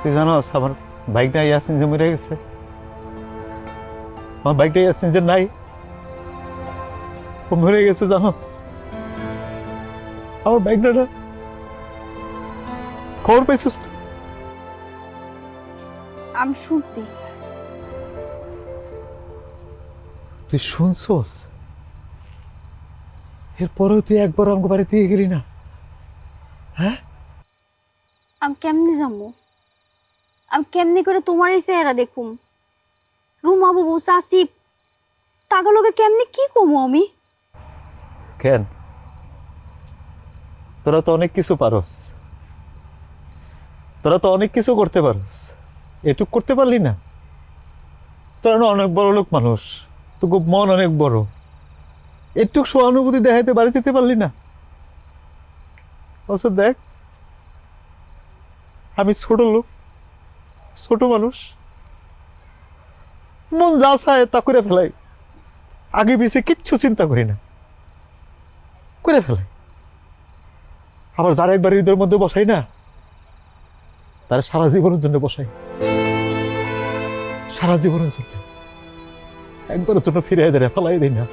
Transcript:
তুই জানোস আমার বাইকটা ইয়াসিন যে মরে গেছে, আমার বাইকটা ইয়াসিন যে নাই, ও মরে গেছে জানোস। আমার বাইকটা খবর পাইছিস তুই? আমি শুনছি। তুই শুনছস? এরপরেও তুই একবার আমাকে বাড়ি দিয়ে গেলি না? হ্যাঁ, আমি কেমনে যাবো? আমি কেমনে করে তোমার এই চেহারা দেখুম? রুমা বাবু চাচি তাগুলোকে কেমনে কি কমু আমি? কেন? তোরা তো অনেক কিছু পারস, তোরা তো অনেক কিছু করতে পারস, এটুক করতে পারলি না? তোরা না অনেক বড় লোক মানুষ, তো খুব মন অনেক বড়, একটুক সহানুভূতি দেখাইতে বাড়ি যেতে পারলি না? অবশ্য দেখ, আমি ছোট লোক, ছোট মানুষ, মন যা চায় তা করে ফেলাই, আগে পিছে কিচ্ছু চিন্তা করি না, করে ফেলাই। আবার যারা একবার হৃদয়ের মধ্যে বসাই না, তারা সারা জীবনের জন্য বসাই, সারা জীবনের জন্য, একবারের জন্য ফিরে দেয় ফেলাই দেয় না।